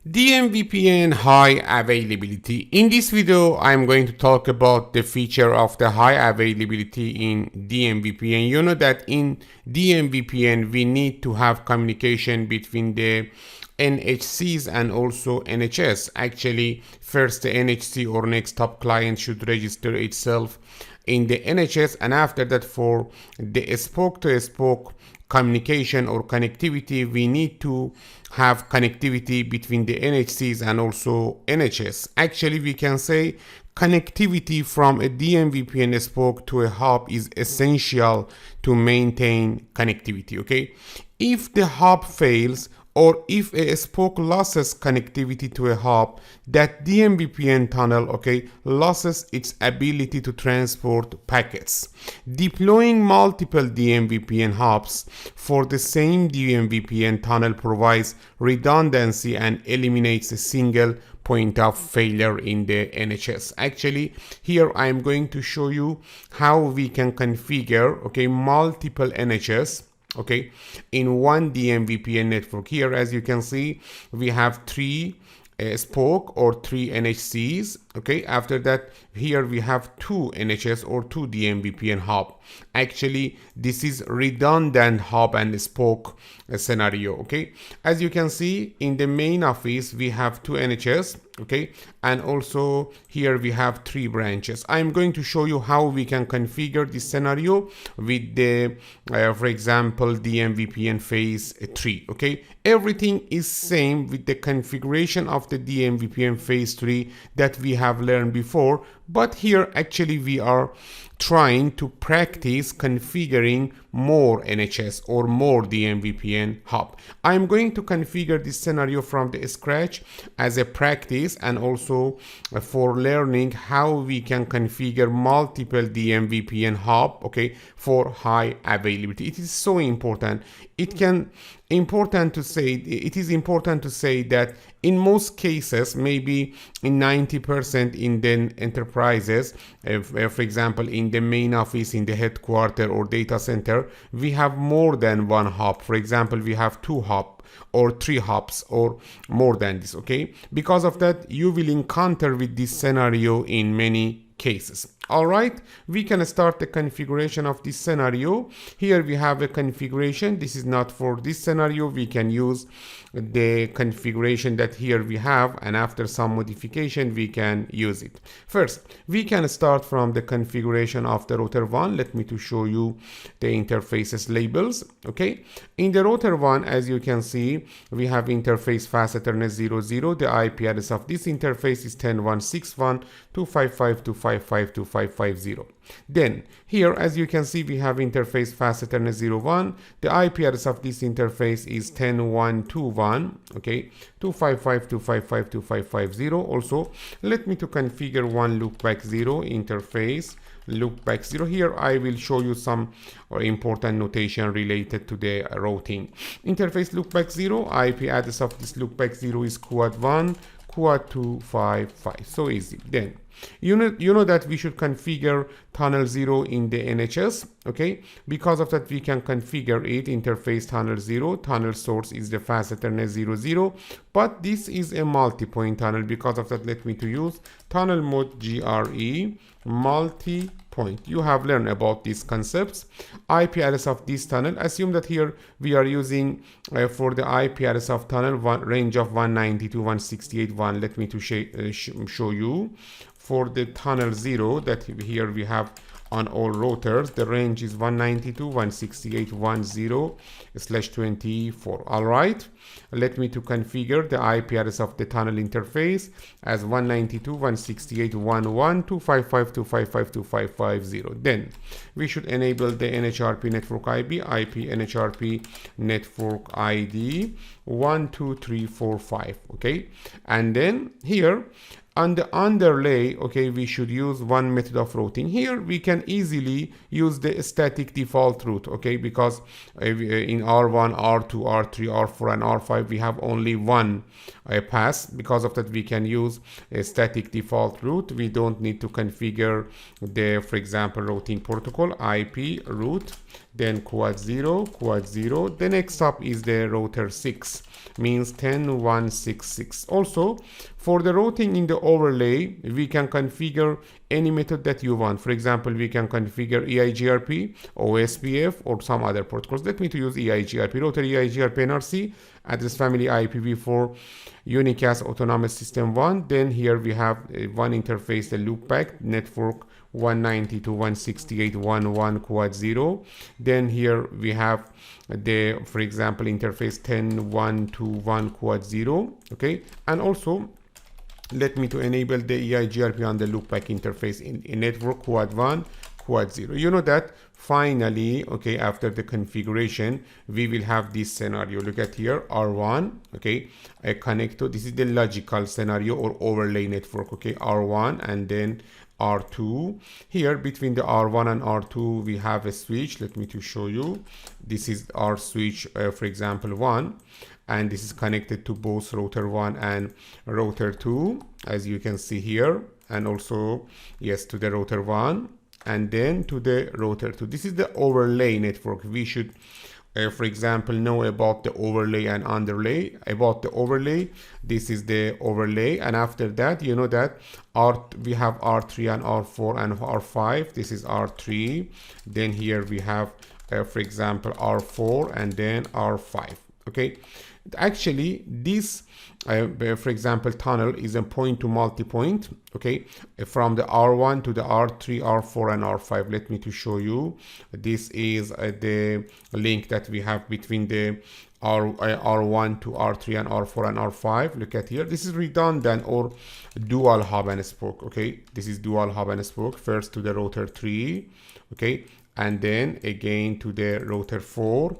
DMVPN high availability. In this video, I'm going to talk about the feature of the high availability in DMVPN. You know that in DMVPN, we need to have communication between the NHCs and also NHS. Actually, first the NHC or next top client should register itself in the NHS, and after that, for the spoke-to-spoke communication or connectivity, we need to have connectivity between the NHCs and also NHS. Actually, we can say connectivity from a DMVPN spoke to a hub is essential to maintain connectivity. Okay, if the hub fails or if a spoke loses connectivity to a hub, that DMVPN tunnel, okay, loses its ability to transport packets. Deploying multiple DMVPN hubs for the same DMVPN tunnel provides redundancy and eliminates a single point of failure in the NHS. Actually, here I am going to show you how we can configure, okay, multiple NHS, okay, in one DMVPN network. Here, as you can see, we have three spoke or three NHCs. Okay, after that, here we have two NHS or two DMVPN hub. Actually, this is redundant hub and spoke scenario. Okay, as you can see, in the main office we have two NHS, okay, and also here we have three branches. I'm going to show you how we can configure this scenario with the for example, DMVPN phase 3. Okay, everything is same with the configuration of the DMVPN phase 3 that we have learned before, but here actually we are trying to practice configuring more NHS or more DMVPN hub. I'm going to configure this scenario from the scratch as a practice and also for learning how we can configure multiple DMVPN hub, okay, for high availability. It is so important. It is important to say that in most cases, maybe in 90% in the enterprises, for example, in the main office, in the headquarters or data center, we have more than one hub. For example, we have two hubs or three hubs or more than this. Okay, because of that, you will encounter with this scenario in many cases. All right, we can start the configuration of this scenario. Here we have a configuration. This is not for this scenario. We can use the configuration that here we have, and after some modification we can use it. First, we can start from the configuration of the router 1. Let me to show you the interfaces labels. Okay, in the router 1, as you can see, we have interface fast Ethernet 00. The IP address of this interface is 10.161.255.255.255.0. Then here, as you can see, we have interface fast Ethernet 01. The IP address of this interface is 10.121, okay, 255.255.255.0. Also, let me to configure one loopback 0 interface loopback 0. Here I will show you some important notation related to the routing. Interface loopback 0, IP address of this loopback 0 is quad 1 quad 255. So easy. Then you know that we should configure tunnel 0 in the NHS. Okay, because of that we can configure it. Interface tunnel 0, tunnel source is the fast Ethernet 00, but this is a multipoint tunnel. Because of that, let me to use tunnel mode GRE multipoint. You have learned about these concepts. IP address of this tunnel, assume that here we are using for the IP address of tunnel range of 192.168.1. let me to show you for the tunnel 0 that here we have on all routers. The range is 192.168.10/24. All right, let me to configure the IP address of the tunnel interface as 192.168.1.255.255.255.0. Then we should enable the NHRP network IP NHRP network ID 12345. Okay, and then here on the underlay, okay, we should use one method of routing. Here we can easily use the static default route, okay, because in R1, R2, R3, R4 and R5 we have only one pass. Because of that, we can use a static default route. We don't need to configure the, for example, routing protocol, IP route, then quad 0. The next stop is the router 6, means 10.166. Also, for the routing in the overlay, we can configure any method that you want. For example, we can configure EIGRP, OSPF, or some other protocols. Let me to use EIGRP, router EIGRP NRC, address family IPv4 unicast autonomous system 1. Then here we have one interface, the loopback network 192.168.1.1 quad 0. Then here we have the, for example, interface 10.1.2.1 quad 0. Okay, and also let me to enable the EIGRP on the loopback interface in network quad 1 quad 0. You know that finally, okay, after the configuration, we will have this scenario. Look at here, R1, okay, I connect to, this is the logical scenario or overlay network, okay, R1 and then R2. Here between the R1 and R2 we have a switch. Let me to show you. This is our switch, for example 1, and this is connected to both router 1 and router 2, as you can see here, and also yes to the router 1 and then to the router 2. This is the overlay network. We should for example know about the overlay and underlay. About the overlay, this is the overlay, and after that you know that we have R3 and R4 and R5. This is R3, then here we have for example R4 and then R5. Okay, actually this for example tunnel is a point to multipoint, okay, from the R1 to the R3, R4 and R5. Let me to show you. This is the link that we have between the R1 to R3 and R4 and R5. Look at here, this is redundant or dual hub and spoke. Okay, this is dual hub and spoke, first to the router 3, okay, and then again to the router 4.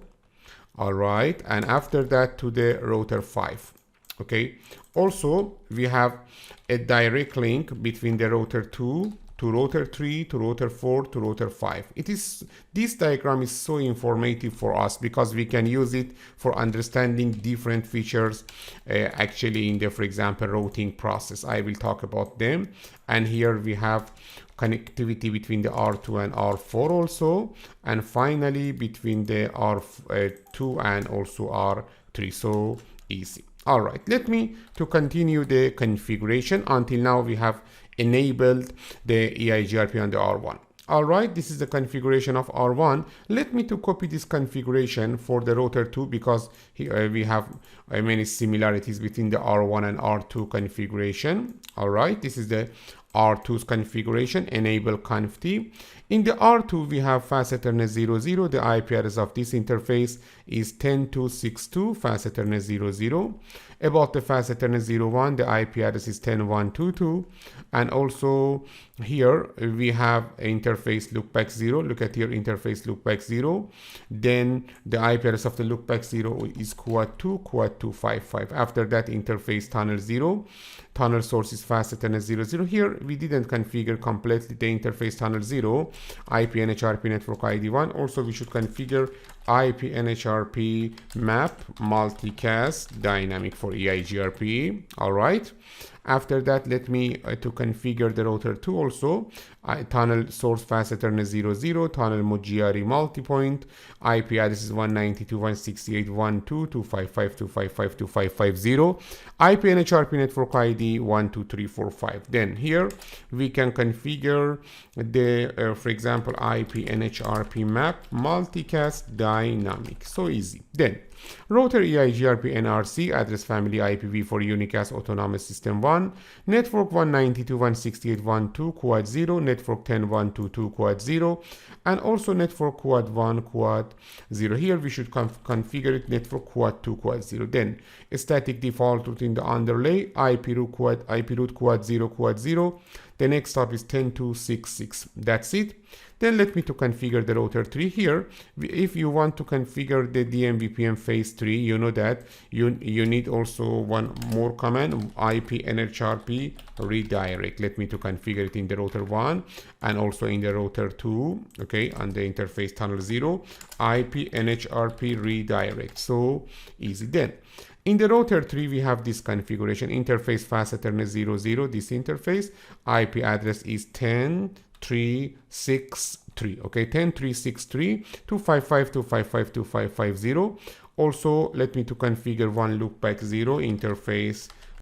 All right, and after that to the router 5. Okay, also we have a direct link between the router 2 to router 3 to router 4 to router 5. This diagram is so informative for us because we can use it for understanding different features actually in the, for example, routing process. I will talk about them. And here we have connectivity between the R2 and R4 also, and finally between the R2 and also R3. So easy. All right, let me to continue the configuration. Until now we have enabled the EIGRP on the R1. All right, this is the configuration of R1. Let me to copy this configuration for the router 2 because here we have many similarities between the R1 and R2 configuration. All right, this is the R2's configuration, enable conft. In the R2 we have fast Ethernet 00. The IP address of this interface is 10.262 fast Ethernet 00. About the fast Ethernet 01, the IP address is 10.122, and also here we have interface loopback 0. Look at here, interface loopback 0. Then the IP address of the loopback 0 is quad 255. After that, interface tunnel 0. Tunnel source is fast Ethernet 00. Here we didn't configure completely the interface tunnel 0. IP NHRP network ID 1. Also we should configure IP NHRP map multicast dynamic for EIGRP. All right. After that, let me to configure the router 2 also. Tunnel source fast Ethernet 00, tunnel GRE multipoint, IP address is 192.168.1.2.255.255.250, IP NHRP network ID 12345. Then here we can configure the, for example, IP NHRP map multicast dynamic. So easy. Then router EIGRP NRC address family IPv4 unicast autonomous system 1, network 192.168.1.2 quad 0, network 10.122 quad 0, and also network quad 1 quad 0. Here we should configure it network quad 2 quad 0. Then a static default route in the underlay, IP route quad 0 quad 0. The next stop is 10.266. That's it. Then let me to configure the router 3 here. If you want to configure the DMVPN phase 3, you know that you need also one more command, IP NHRP redirect. Let me to configure it in the router 1 and also in the router 2, okay, on the interface tunnel 0, IP NHRP redirect. So easy. Then in the router 3, we have this configuration, interface fast Ethernet 00, this interface, IP address is 10.363, okay, 10.363.255.255.255.0. Also, let me to configure one loopback 0, interface